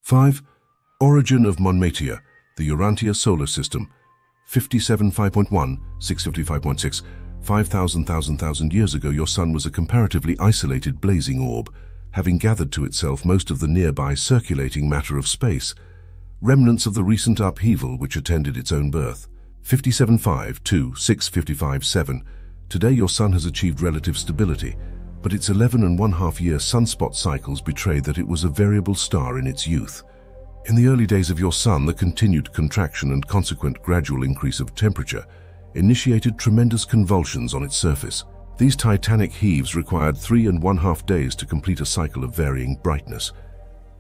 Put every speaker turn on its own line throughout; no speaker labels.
5. Origin of Monmatia, the Urantia solar system. 57.5.1, 655.6. 5,000 years ago, your sun was a comparatively isolated blazing orb, having gathered to itself most of the nearby circulating matter of space, remnants of the recent upheaval which attended its own birth. 57.5 to 655.7. Today your sun has achieved relative stability, but its 11.5-year sunspot cycles betray that it was a variable star in its youth. In the early days of your sun, the continued contraction and consequent gradual increase of temperature initiated tremendous convulsions on its surface. These titanic heaves required 3.5 days to complete a cycle of varying brightness.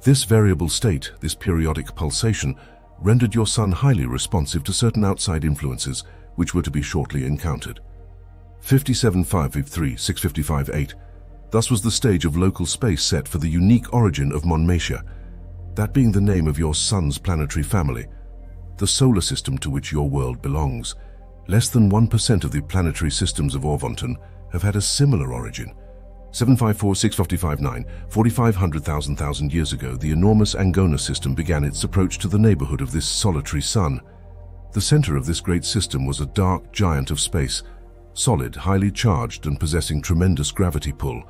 This variable state, this periodic pulsation, rendered your sun highly responsive to certain outside influences which were to be shortly encountered. 57.553, 655.8. Thus was the stage of local space set for the unique origin of Monmatia, that being the name of your sun's planetary family, the solar system to which your world belongs. Less than 1% of the planetary systems of Orvonton have had a similar origin. 754, 655.9. 4,500,000 years ago, the enormous Angona system began its approach to the neighborhood of this solitary sun. The center of this great system was a dark giant of space, solid, highly charged, and possessing tremendous gravity pull.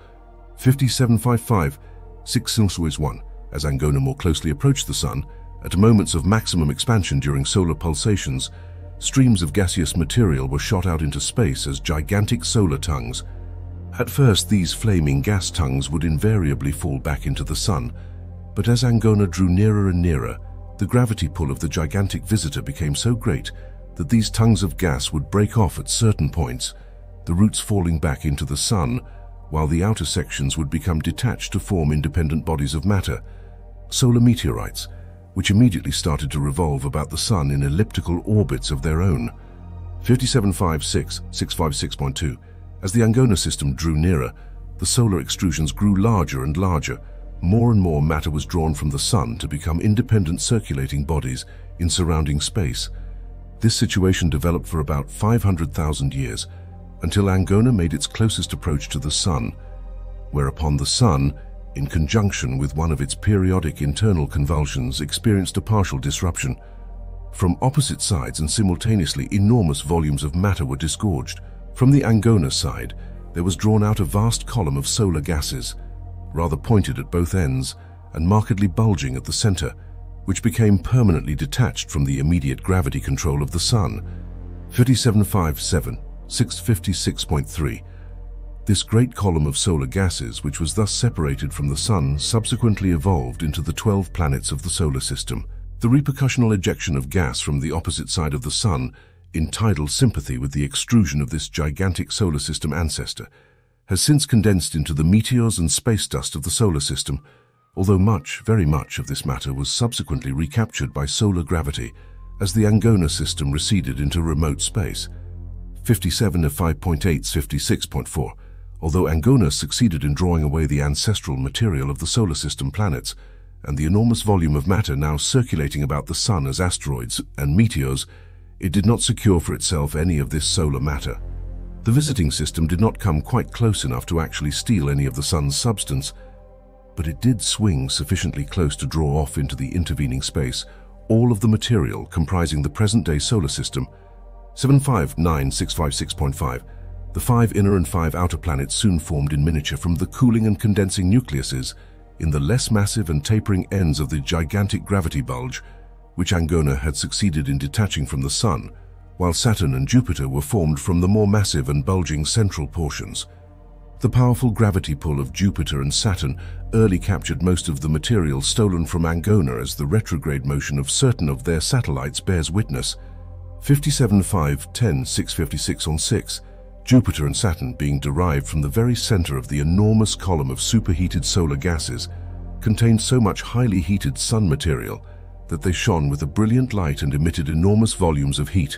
5755, 661. As Angona more closely approached the sun, at moments of maximum expansion during solar pulsations, streams of gaseous material were shot out into space as gigantic solar tongues. At first, these flaming gas tongues would invariably fall back into the sun, but as Angona drew nearer and nearer, the gravity pull of the gigantic visitor became so great that these tongues of gas would break off at certain points, the roots falling back into the sun, while the outer sections would become detached to form independent bodies of matter, solar meteorites, which immediately started to revolve about the sun in elliptical orbits of their own. 5756, 656.2. As the Angona system drew nearer, the solar extrusions grew larger and larger. More and more matter was drawn from the sun to become independent circulating bodies in surrounding space. This situation developed for about 500,000 years, until Angona made its closest approach to the sun, whereupon the sun, in conjunction with one of its periodic internal convulsions, experienced a partial disruption. From opposite sides and simultaneously, enormous volumes of matter were disgorged. From the Angona side, there was drawn out a vast column of solar gases, rather pointed at both ends and markedly bulging at the center, which became permanently detached from the immediate gravity control of the sun. 5757, 656.3. This great column of solar gases, which was thus separated from the sun, subsequently evolved into the 12 planets of the solar system. The repercussional ejection of gas from the opposite side of the sun, in tidal sympathy with the extrusion of this gigantic solar system ancestor, has since condensed into the meteors and space dust of the solar system, although much, very much of this matter was subsequently recaptured by solar gravity as the Angona system receded into remote space. 57 of 5.8 56.4. Although Angona succeeded in drawing away the ancestral material of the solar system planets, and the enormous volume of matter now circulating about the sun as asteroids and meteors, it did not secure for itself any of this solar matter. The visiting system did not come quite close enough to actually steal any of the sun's substance, but it did swing sufficiently close to draw off into the intervening space all of the material comprising the present-day solar system. 759.656.5. The 5 inner and 5 outer planets soon formed in miniature from the cooling and condensing nucleuses in the less massive and tapering ends of the gigantic gravity bulge, which Angona had succeeded in detaching from the sun, while Saturn and Jupiter were formed from the more massive and bulging central portions. The powerful gravity pull of Jupiter and Saturn early captured most of the material stolen from Angona, as the retrograde motion of certain of their satellites bears witness. 57.5.10, 656.6. Jupiter and Saturn, being derived from the very center of the enormous column of superheated solar gases, contained so much highly heated sun material that they shone with a brilliant light and emitted enormous volumes of heat.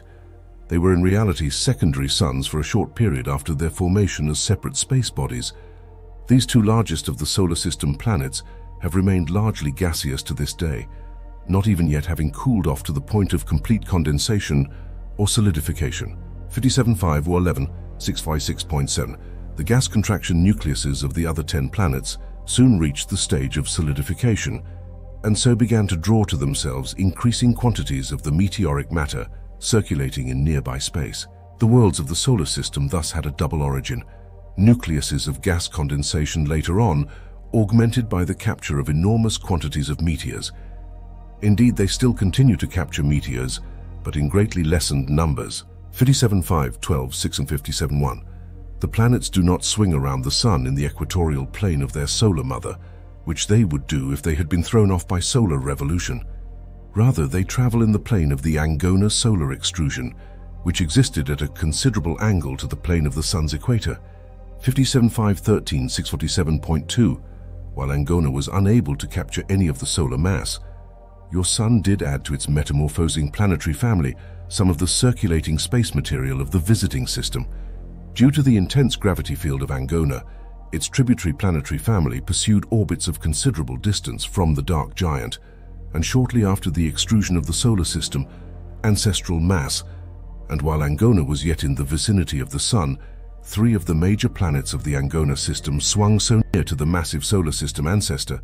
They were in reality secondary suns for a short period after their formation as separate space bodies. These two largest of the solar system planets have remained largely gaseous to this day, not even yet having cooled off to the point of complete condensation or solidification. 57.5 or 11, 656.7. The gas contraction nucleuses of the other 10 planets soon reached the stage of solidification, and so began to draw to themselves increasing quantities of the meteoric matter circulating in nearby space. The worlds of the solar system thus had a double origin, nucleuses of gas condensation later on, augmented by the capture of enormous quantities of meteors. Indeed, they still continue to capture meteors, but in greatly lessened numbers. 57.5, 12, 6 and 57.1. The planets do not swing around the Sun in the equatorial plane of their solar mother, which they would do if they had been thrown off by solar revolution. Rather, they travel in the plane of the Angona solar extrusion, which existed at a considerable angle to the plane of the Sun's equator. 57.5, 13, 647.2. While Angona was unable to capture any of the solar mass, your Sun did add to its metamorphosing planetary family some of the circulating space material of the visiting system. Due to the intense gravity field of Angona, its tributary planetary family pursued orbits of considerable distance from the dark giant, and shortly after the extrusion of the solar system, ancestral mass, and while Angona was yet in the vicinity of the Sun, 3 of the major planets of the Angona system swung so near to the massive solar system ancestor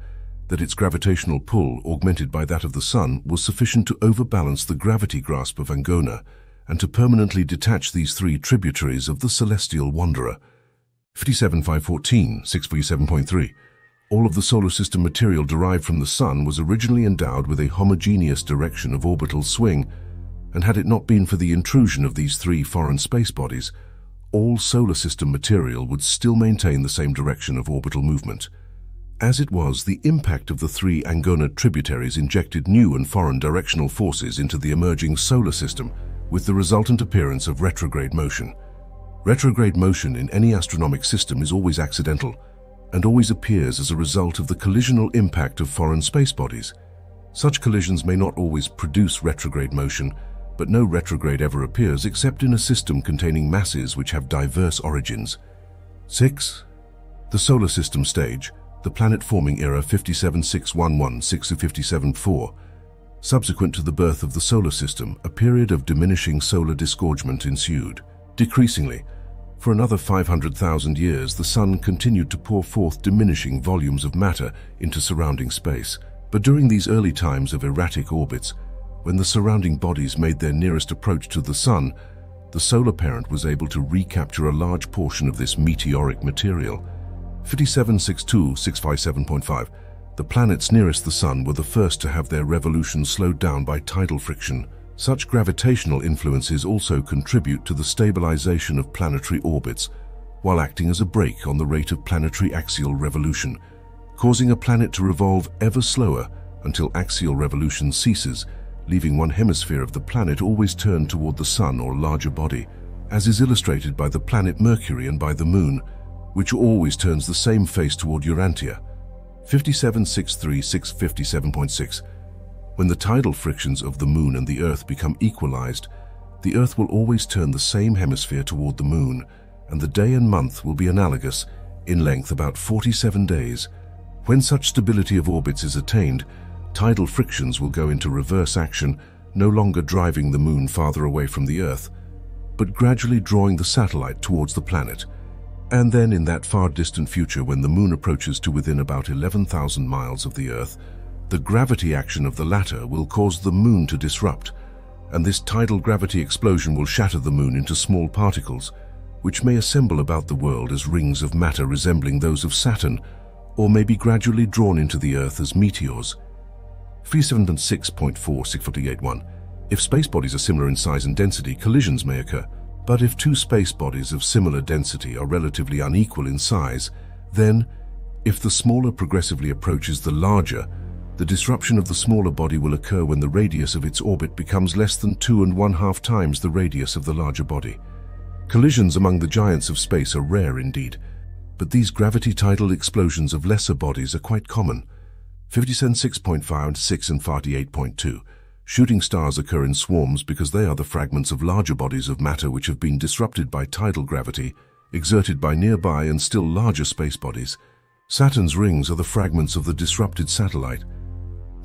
that its gravitational pull, augmented by that of the Sun, was sufficient to overbalance the gravity grasp of Angona and to permanently detach these 3 tributaries of the celestial wanderer. 57.514, 647.3. All of the solar system material derived from the Sun was originally endowed with a homogeneous direction of orbital swing, and had it not been for the intrusion of these 3 foreign space bodies, all solar system material would still maintain the same direction of orbital movement. As it was, the impact of the 3 Angona tributaries injected new and foreign directional forces into the emerging solar system, with the resultant appearance of retrograde motion. Retrograde motion in any astronomic system is always accidental, and always appears as a result of the collisional impact of foreign space bodies. Such collisions may not always produce retrograde motion, but no retrograde ever appears except in a system containing masses which have diverse origins. 6. The solar system stage, the planet-forming era 57.611, 57.4. Subsequent to the birth of the solar system, a period of diminishing solar disgorgement ensued. Decreasingly, for another 500,000 years, the Sun continued to pour forth diminishing volumes of matter into surrounding space. But during these early times of erratic orbits, when the surrounding bodies made their nearest approach to the Sun, the solar parent was able to recapture a large portion of this meteoric material. 57.62, 657.5. The planets nearest the Sun were the first to have their revolution slowed down by tidal friction. Such gravitational influences also contribute to the stabilization of planetary orbits, while acting as a brake on the rate of planetary axial revolution, causing a planet to revolve ever slower until axial revolution ceases, leaving one hemisphere of the planet always turned toward the Sun or larger body, as is illustrated by the planet Mercury and by the Moon, which always turns the same face toward Urantia. 57.63, 657.6. When the tidal frictions of the Moon and the Earth become equalized, the Earth will always turn the same hemisphere toward the Moon, and the day and month will be analogous, in length about 47 days. When such stability of orbits is attained, tidal frictions will go into reverse action, no longer driving the Moon farther away from the Earth, but gradually drawing the satellite towards the planet. And then in that far distant future, when the Moon approaches to within about 11,000 miles of the Earth, the gravity action of the latter will cause the Moon to disrupt, and this tidal gravity explosion will shatter the Moon into small particles, which may assemble about the world as rings of matter resembling those of Saturn, or may be gradually drawn into the Earth as meteors. 376.4, 648.1. If space bodies are similar in size and density, collisions may occur. But if 2 space bodies of similar density are relatively unequal in size, then, if the smaller progressively approaches the larger, the disruption of the smaller body will occur when the radius of its orbit becomes less than 2½ times the radius of the larger body. Collisions among the giants of space are rare indeed, but these gravity-tidal explosions of lesser bodies are quite common. 57.6.5, 6 and 48.2. Shooting stars occur in swarms because they are the fragments of larger bodies of matter which have been disrupted by tidal gravity, exerted by nearby and still larger space bodies. Saturn's rings are the fragments of the disrupted satellite.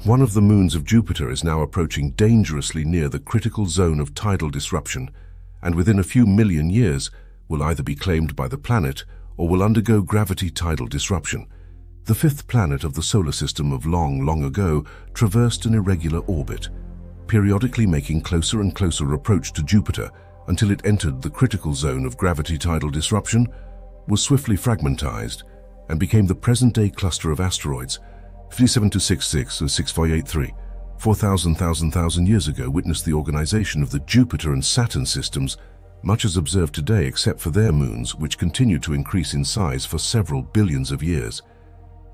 One of the moons of Jupiter is now approaching dangerously near the critical zone of tidal disruption, and within a few million years will either be claimed by the planet or will undergo gravity-tidal disruption. The fifth planet of the solar system of long, long ago traversed an irregular orbit, periodically making closer and closer approach to Jupiter until it entered the critical zone of gravity-tidal disruption, was swiftly fragmentized, and became the present-day cluster of asteroids. 57266 or 6583, 4,000 years ago, witnessed the organization of the Jupiter and Saturn systems, much as observed today except for their moons, which continue to increase in size for several billions of years.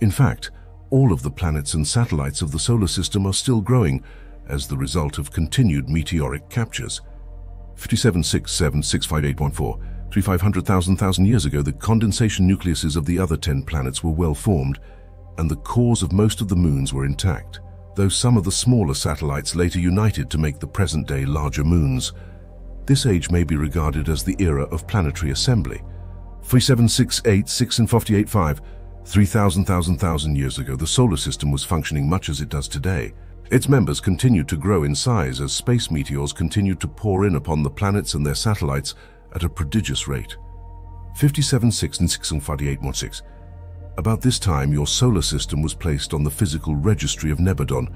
In fact, all of the planets and satellites of the solar system are still growing as the result of continued meteoric captures. 5767 65814, 3,500,000 years ago, the condensation nucleuses of the other 10 planets were well formed, and the cores of most of the moons were intact, though some of the smaller satellites later united to make the present-day larger moons. This age may be regarded as the era of planetary assembly. 37686 and 585, 3,000 years ago, the solar system was functioning much as it does today. Its members continued to grow in size as space meteors continued to pour in upon the planets and their satellites at a prodigious rate. 576 and 65816. About this time, your solar system was placed on the physical registry of Nebadon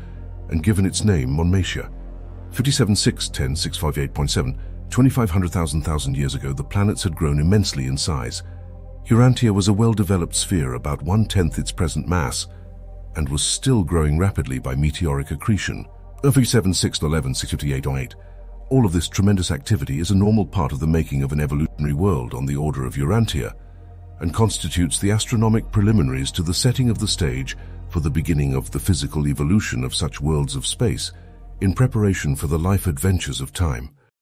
and given its name Monmatia. 57610 658.7. 2,500,000 years ago, the planets had grown immensely in size. Urantia was a well-developed sphere about 1/10 its present mass and was still growing rapidly by meteoric accretion. 57611 658.8. All of this tremendous activity is a normal part of the making of an evolutionary world on the order of Urantia, and constitutes the astronomic preliminaries to the setting of the stage for the beginning of the physical evolution of such worlds of space, in preparation for the life adventures of time.